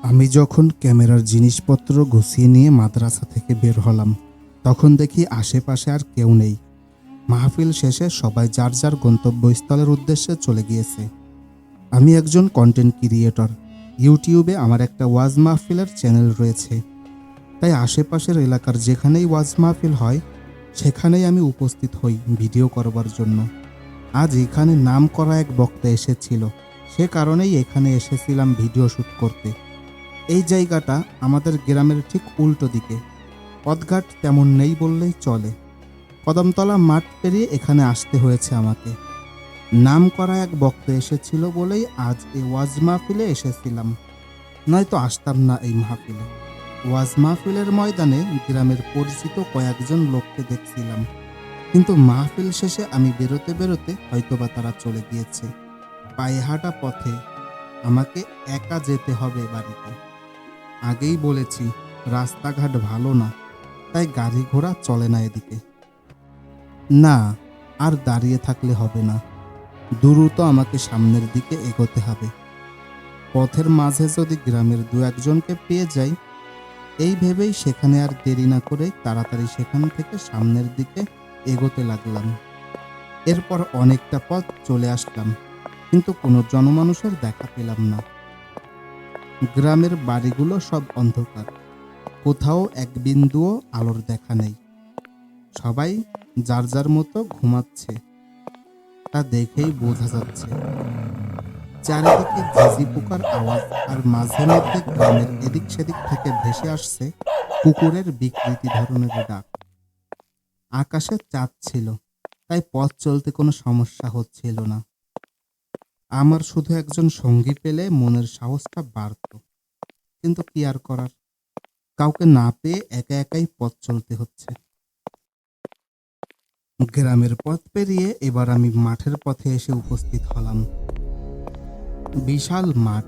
আমি যখন ক্যামেরার জিনিসপত্র গুছিয়ে নিয়ে মাদ্রাসা থেকে বের হলাম, তখন দেখি আশেপাশে আর কেউ নেই। মাহফিল শেষে সবাই যার যার গন্তব্যস্থলের উদ্দেশ্যে চলে গিয়েছে। আমি একজন কন্টেন্ট ক্রিয়েটর। ইউটিউবে আমার একটা ওয়াজ মাহফিলের চ্যানেল রয়েছে, তাই আশেপাশের এলাকার যেখানেই ওয়াজ মাহফিল হয় সেখানেই আমি উপস্থিত হই ভিডিও করবার জন্য। আজ এখানে নাম করা এক বক্তা এসেছিল, সে কারণেই এখানে এসেছিলাম ভিডিও শ্যুট করতে। এই জায়গাটা আমাদের গ্রামের ঠিক উল্টো দিকে, পথঘাট তেমন নেই বললেই চলে। কদমতলা মাঠ পেরিয়ে এখানে আসতে হয়েছে আমাকে। নাম করা এক বক্তা এসেছিল বলেই আজ এই ওয়াজ মাহফিলে এসেছিলাম, নয়তো আসতাম না এই মাহফিলে। ওয়াজ মাহফিলের ময়দানে গ্রামের পরিচিত কয়েকজন লোককে দেখছিলাম, কিন্তু মাহফিল শেষে আমি বেরোতে বেরোতে হয়তোবা তারা চলে গিয়েছে। পায়ে হাঁটা পথে আমাকে একা যেতে হবে বাড়িতে। আগেই বলেছি রাস্তাঘাট ভালো না, তাই গাড়ি ঘোড়া চলে না এদিকে। না, আর দাঁড়িয়ে থাকলে হবে না, দ্রুত আমাকে সামনের দিকে এগোতে হবে। পথের মাঝে যদি গ্রামের দু একজনকে পেয়ে যাই, এই ভেবেই সেখানে আর দেরি না করে তাড়াতাড়ি সেখান থেকে সামনের দিকে এগোতে লাগলাম। এরপর অনেকটা পথ চলে আসলাম, কিন্তু কোনো জনমানুষের দেখা পেলাম না। গ্রামের বাড়িগুলো সব অন্ধকার, কোথাও এক বিন্দুও আলোর দেখা নেই। সবাই যার যার মতো ঘুমাচ্ছে, তা দেখেই বোঝা যাচ্ছে। চারিদিকে ঝিঝি পোকার আওয়াজ, আর মাঝে মধ্যে গ্রামের এদিক সেদিক থেকে ভেসে আসছে কুকুরের বিকৃতি ধরনের ডাক। আকাশে চাঁদ ছিল, তাই পথ চলতে কোনো সমস্যা হচ্ছিল না। আমার শুধু একজন সঙ্গী পেলে মনের সাহসটা বাড়ত, কিন্তু কি আর করার, কাউকে না পেয়ে একা একাই পথ চলতে হচ্ছে। গ্রামের পথ পেরিয়ে এবার আমি মাঠের পথে এসে উপস্থিত হলাম। বিশাল মাঠ,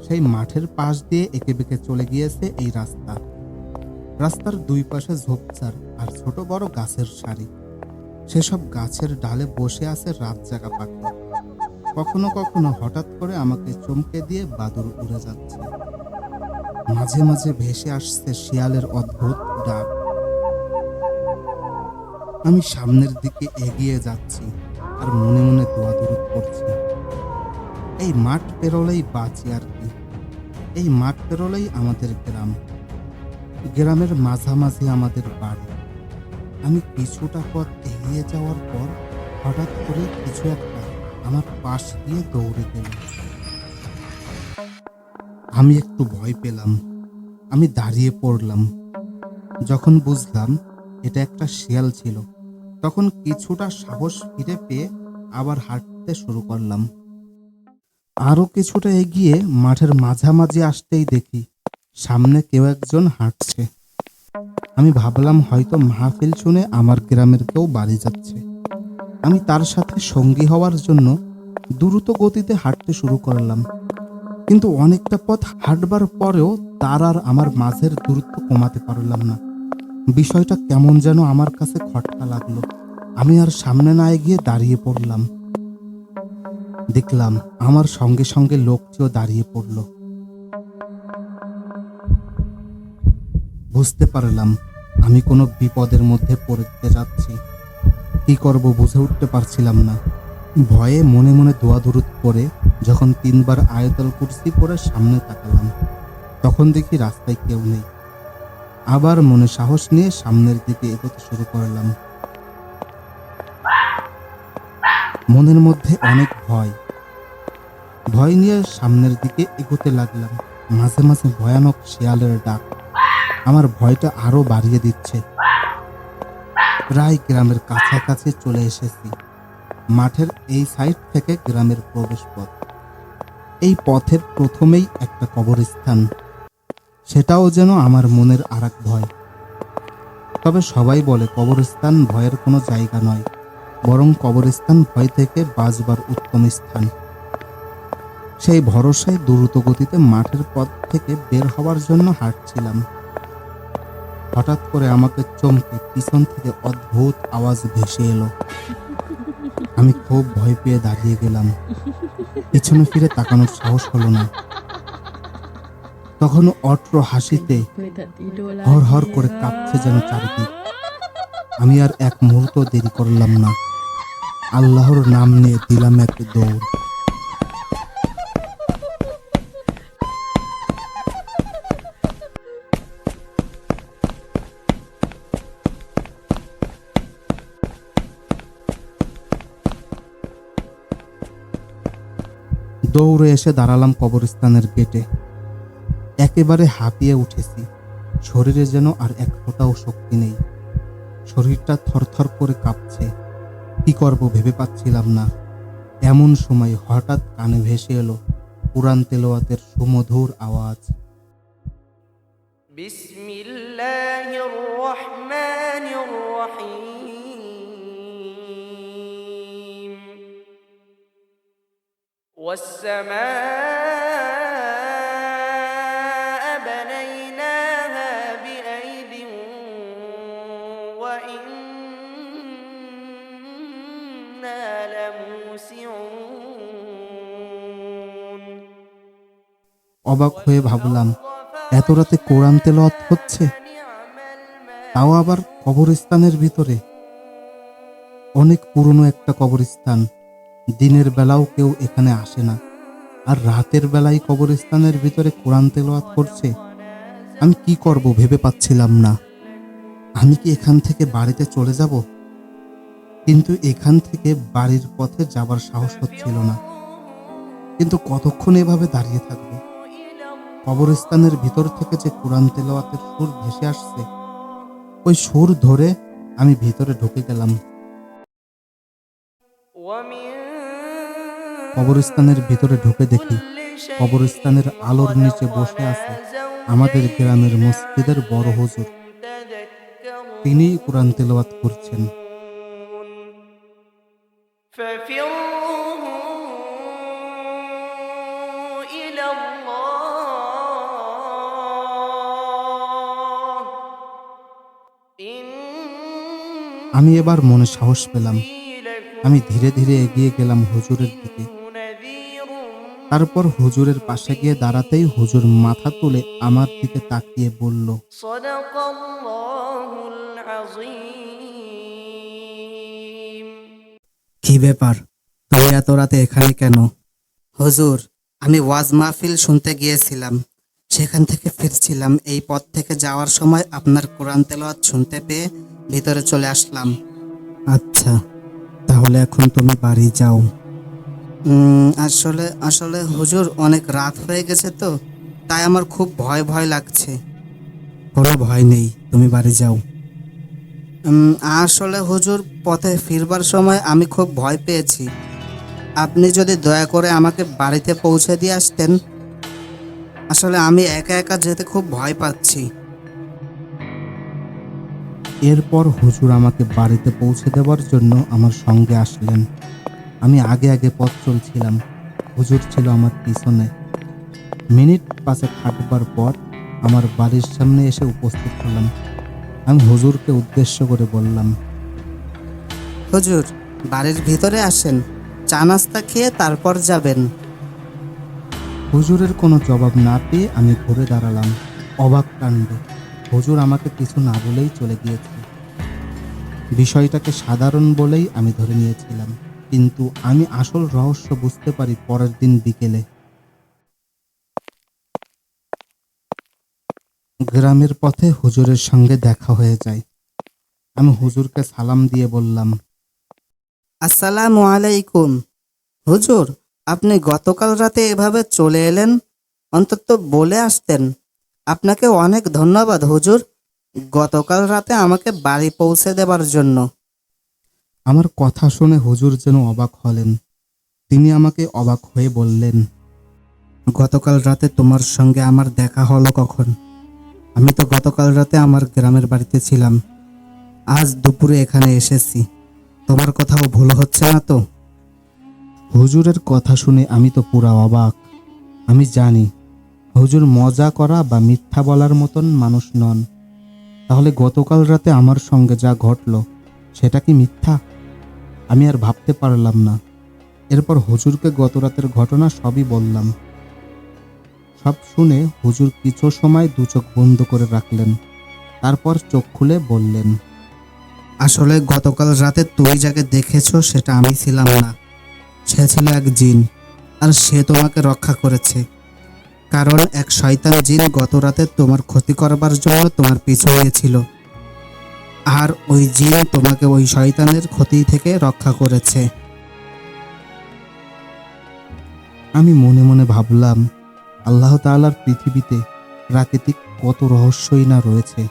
সেই মাঠের পাশ দিয়ে এঁকে বেঁকে চলে গিয়েছে এই রাস্তা। রাস্তার দুই পাশে ঝোপঝাড় আর ছোট বড় গাছের সারি। সেসব গাছের ডালে বসে আছে রাত জাগা পাখি। কখনো কখনো হঠাৎ করে আমাকে চমকে দিয়ে বাদুড় উড়ে যাচ্ছে। মাঝে মাঝে ভেসে আসছে শিয়ালের অদ্ভুত ডাক। আমি সামনের দিকে এগিয়ে যাচ্ছি আর মনে মনে দোয়া দরুদ করছি। এই মাঠ পেরোলেই বাঁচি আর কি, এই মাঠ পেরোলেই আমাদের গ্রাম। গ্রামের মাঝামাঝি আমাদের বাড়ি। আমি কিছুটা পথ এগিয়ে যাওয়ার পর হঠাৎ করে কিছু একটা আমার পাশ দিয়ে দৌড়ে গেল। আমি একটু ভয় পেলাম, আমি দাঁড়িয়ে পড়লাম। যখন বুঝলাম এটা একটা শিয়াল ছিল, তখন কিছুটা সাহস ফিরে পেয়ে আবার হাঁটতে শুরু করলাম। আরো কিছুটা এগিয়ে মাঠের মাঝামাঝি আসতেই দেখি সামনে কেউ একজন হাঁটছে। আমি ভাবলাম হয়তো মাহফিল শুনে আমার গ্রামের কেউ বাড়ি যাচ্ছে। আমি তার সাথে সঙ্গী হওয়ার জন্য দ্রুত গতিতে হাঁটতে শুরু করলাম, কিন্তু অনেকটা পথ হাঁটবার পরেও তার আর আমার মাঝের দূরত্ব কমাতে পারলাম না। বিষয়টা কেমন যেন আমার কাছে খটকা লাগলো। আমি আর সামনে না এগিয়ে দাঁড়িয়ে পড়লাম। দেখলাম আমার সঙ্গে সঙ্গে লোকটিও দাঁড়িয়ে পড়ল। বুঝতে পারলাম আমি কোনো বিপদের মধ্যে পড়তে যাচ্ছি। কি করব বুঝে উঠতে পারছিলাম না। ভয়ে মনে মনে দোয়া দরুদ করে যখন 3 বার আয়াতুল কুরসি পড়ে সামনে তাকালাম, তখন দেখি রাস্তায় কেউ নেই। আবার মনে সাহস নিয়ে সামনের দিকে এগোতে শুরু করলাম। মনের মধ্যে অনেক ভয় নিয়ে সামনের দিকে এগোতে লাগলাম। মাঝে মাঝে ভয়ানক শিয়ালের ডাক আমার ভয়টা আরো বাড়িয়ে দিচ্ছে। প্রায় গ্রামের কাছাকাছি চলে এসেছি। মাঠের এই সাইড থেকে গ্রামের প্রবেশ পথ। এই পথের প্রথমেই একটা কবরস্থান, সেটাও যেন আমার মনের আরেক ভয়। তবে সবাই বলে কবরস্থান ভয়ের কোনো জায়গা নয়, বরং কবরস্থান ভয় থেকে বাঁচবার উত্তম স্থান। সেই ভরসায় দ্রুত গতিতে মাঠের পথ থেকে বের হওয়ার জন্য হাঁটছিলাম। হঠাৎ করে আমাকে চমকে পিছন থেকে অদ্ভুত আওয়াজ ভেসে এলো। আমি খুব ভয় পেয়ে দাঁড়িয়ে গেলাম। পিছনে ফিরে তাকানোর সাহস হলো না। তখন অট্র হাসিতে হর হর করে কাঁপছে যেন চারিদিক। আমি আর এক মুহূর্ত দেরি করলাম না, আল্লাহর নাম নিয়ে দিলাম এক দৌড়। দৌড়ে এসে দাঁড়ালাম কবরস্থানের গেটে। একেবারে হাঁপিয়ে উঠেছি, শরীরে যেন আর এক ফোঁটাও শক্তি নেই। শরীরটা থরথর করে কাঁপছে, কি করব ভেবে পাচ্ছিলাম না। এমন সময় হঠাৎ কানে ভেসে এলো কুরআন তেলাওয়াতের সুমধুর আওয়াজ। বিসমিল্লাহির রহমানির রহিম। والسماء بنيناها بأيد وإنا لموسعون। অবাক হয়ে ভাবলাম, এত রাতে কোরআন তেলাওয়াত হচ্ছে, তাও আবার কবরস্থানের ভিতরে। অনেক পুরনো একটা কবরস্থান, দিনের বেলাও কেউ এখানে আসে না, আর রাতের বেলায় কবরস্থানের ভিতরে কোরআন তেলাওয়াত করছে। আমি কি করব ভেবে পাচ্ছিলাম না। আমি কি এখান থেকে বাড়িতে চলে যাব? কিন্তু এখান থেকে বাড়ির পথে যাবার সাহস হচ্ছিল না। কিন্তু কতক্ষণ এভাবে দাঁড়িয়ে থাকবো? কবরস্থানের ভিতর থেকে যে কোরআন তেলাওয়াতের সুর ভেসে আসছে, ওই সুর ধরে আমি ভিতরে ঢুকে গেলাম। কবরস্থানের ভিতরে ঢুকে দেখি কবরস্থানের আলোর নিচে বসে আছে আমাদের গ্রামের মসজিদের বড় হুজুর। তিনিই কোরআন তেলাওয়াত করছেন। আমি এবার মনে সাহস পেলাম। আমি ধীরে ধীরে এগিয়ে গেলাম হুজুরের দিকে। তারপর হুজুরের পাশে গিয়ে দাঁড়াতেই হুজুর মাথা তুলে আমার দিকে তাকিয়ে বলল, কি ব্যাপার, তুমি এত রাতে এখানে কেন? হুজুর, আমি ওয়াজ মাহফিল শুনতে গিয়েছিলাম, সেখান থেকে ফিরছিলাম। এই পথ থেকে যাওয়ার সময় আপনার কোরআন তেলাওয়াত শুনতে পেয়ে ভিতরে চলে আসলাম। আচ্ছা, তাহলে এখন তুমি বাড়ি যাও। আসলে আসলে হুজুর, অনেক রাত হয়ে গেছে তো, তাই আমার খুব ভয় ভয় লাগছে। কোনো ভয় নেই, তুমি বাড়ি যাও। আসলে হুজুর, পথে ফিরবার সময় আমি খুব ভয় পেয়েছি। আপনি যদি দয়া করে আমাকে বাড়িতে পৌঁছে দিয়ে আসতেন। আসলে আমি একা একা যেতে খুব ভয় পাচ্ছি। এরপর হুজুর আমাকে বাড়িতে পৌঁছে দেওয়ার জন্য আমার সঙ্গে আসলেন। আমি আগে আগে পথ চলছিলাম, হুজুর ছিল আমার পিছনে। মিনিট 5 হাঁটবার পর আমার বাড়ির সামনে এসে উপস্থিত হলাম। আমি হুজুরকে উদ্দেশ্য করে বললাম, হুজুর, বাড়ির ভিতরে আসেন, চা নাস্তা খেয়ে তারপর যাবেন। হুজুরের কোনো জবাব না পেয়ে আমি ঘুরে দাঁড়ালাম। অবাক কাণ্ড, হুজুর আমাকে কিছু না বলেই চলে গিয়েছে। বিষয়টাকে সাধারণ বলেই আমি ধরে নিয়েছিলাম, কিন্তু আমি আসল রহস্য বুঝতে পারি পরের দিন বিকেলে। গ্রামের পথে হুজুরের সঙ্গে দেখা হয়ে যায়। আমি হুজুরকে সালাম দিয়ে বললাম, আসসালামু আলাইকুম। হুজুর, আপনি গতকাল রাতে এভাবে চলে এলেন, অন্তত বলে আসতেন। আপনাকে অনেক ধন্যবাদ হুজুর, গতকাল রাতে আমাকে বাড়ি পৌঁছে দেবার জন্য। আমার কথা শুনে হুজুর যেন অবাক হলেন। তিনি আমাকে অবাক হয়ে বললেন, গতকাল রাতে তোমার সঙ্গে আমার দেখা হলো কখন? আমি তো গতকাল রাতে আমার গ্রামের বাড়িতে ছিলাম, আজ দুপুরে এখানে এসেছি। তোমার কোথাও ভুল হচ্ছে না তো? হুজুরের কথা শুনে আমি তো পুরা অবাক। আমি জানি হুজুর মজা করা বা মিথ্যা বলার মতন মানুষ নন। তাহলে গতকাল রাতে আমার সঙ্গে যা ঘটল সেটা কি মিথ্যা? আমি আর ভাবতে পারলাম না। এরপর হুজুরকে গত রাতের ঘটনা সবই বললাম। সব শুনে হুজুর কিছু সময় দু চোখ বন্ধ করে রাখলেন, তারপর চোখ খুলে বললেন, আসলে গতকাল রাতে তুই যাকে দেখেছো সেটা আমি ছিলাম না, সে ছিল এক জিন, আর সে তোমাকে রক্ষা করেছে। কারণ এক শয়তান জিন গত রাতে তোমার ক্ষতি করবার জন্য তোমার পিছু নিয়েছিল, আর ওই জিন তোমাকে ওই শয়তানের ক্ষতি থেকে রক্ষা করেছে। আমি মনে মনে ভাবলাম, আল্লাহ তাআলার পৃথিবীতে প্রাকৃতিক কত রহস্যই না রয়েছে।